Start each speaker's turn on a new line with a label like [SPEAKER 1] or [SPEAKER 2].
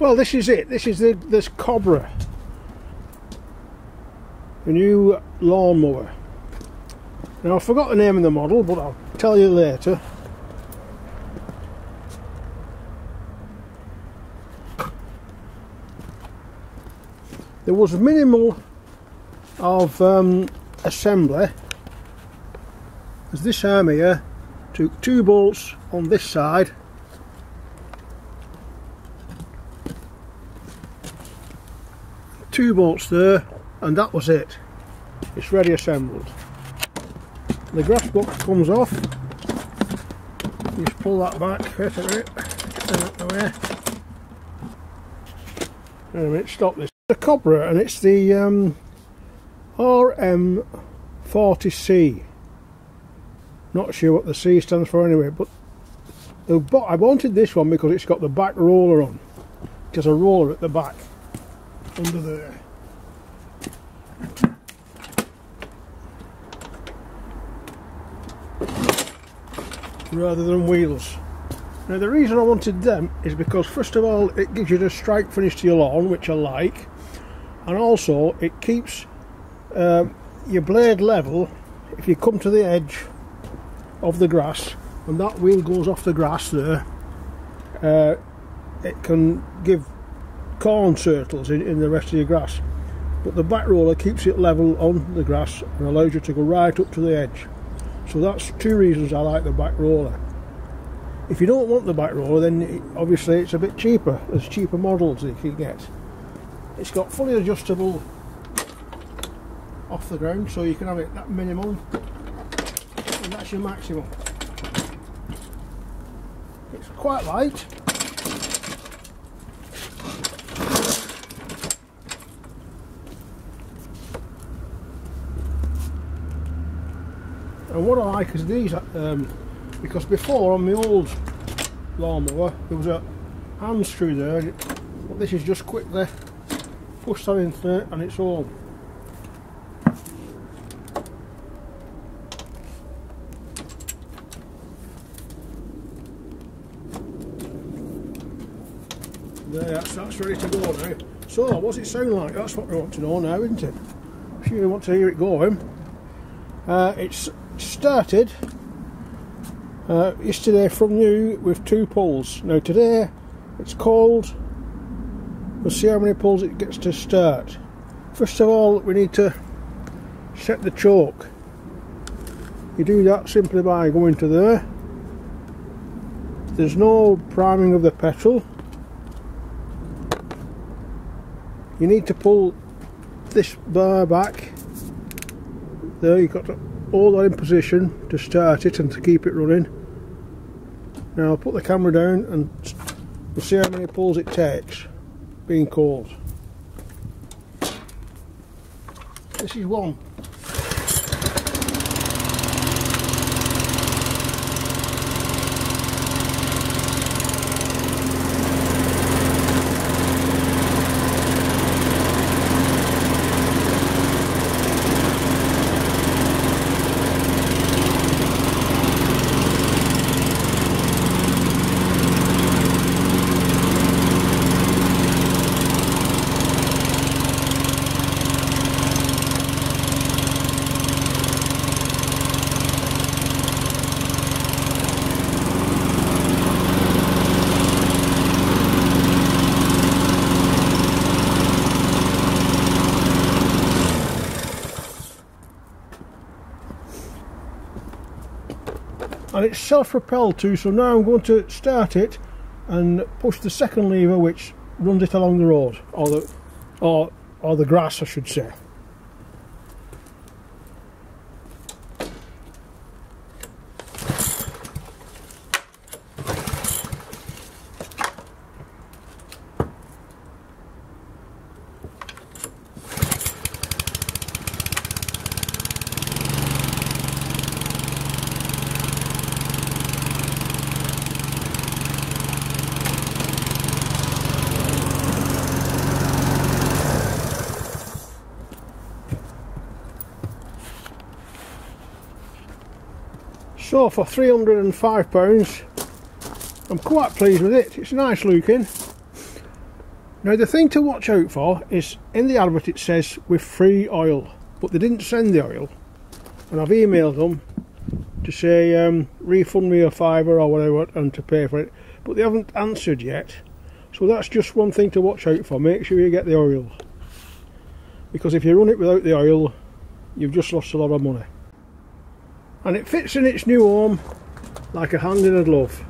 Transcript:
[SPEAKER 1] Well, this is it. This is this Cobra, the new lawnmower. Now I forgot the name of the model, but I'll tell you later. There was minimal of assembly, as this arm here took 2 bolts on this side, two bolts there, and that was it. It's ready assembled. The grass box comes off. You just pull that back. Wait a minute. Wait a minute, stop this. The Cobra, and it's the RM40C. Not sure what the C stands for anyway, but I wanted this one because it's got the back roller on. It has a roller at the back, under there. Rather than wheels. Now the reason I wanted them is because first of all it gives you the strike finish to your lawn, which I like, and also it keeps your blade level if you come to the edge of the grass and that wheel goes off the grass there. It can give corn circles in the rest of your grass, but the back roller keeps it level on the grass and allows you to go right up to the edge. So that's 2 reasons I like the back roller. If you don't want the back roller, then obviously it's a bit cheaper. There's cheaper models that you can get. It's got fully adjustable off the ground, so you can have it that minimum, and that's your maximum. It's quite light. And what I like is these, because before on my old lawnmower there was a hand screw there, but this is just quickly push that into there and it's all. There, that's ready to go now. So, what's it sound like? That's what we want to know now, isn't it? I'm sure you want to hear it going. It's started yesterday from new with 2 pulls. Now today it's cold. We'll see how many pulls it gets to start. First of all, we need to set the choke. You do that simply by going to there. There's no priming of the petrol. You need to pull this bar back. There, you've got to hold that in position to start it and to keep it running. Now I'll put the camera down and we'll see how many pulls it takes, being cold. This is 1. And it's self-propelled too, so now I'm going to start it and push the second lever which runs it along the road, or the grass I should say. So for £305, I'm quite pleased with it. It's nice looking. Now the thing to watch out for is, in the advert it says with free oil, but they didn't send the oil, and I've emailed them to say refund me a £5 or whatever and to pay for it, but they haven't answered yet. So that's just one thing to watch out for. Make sure you get the oil, because if you run it without the oil, you've just lost a lot of money. And it fits in its new home like a hand in a glove.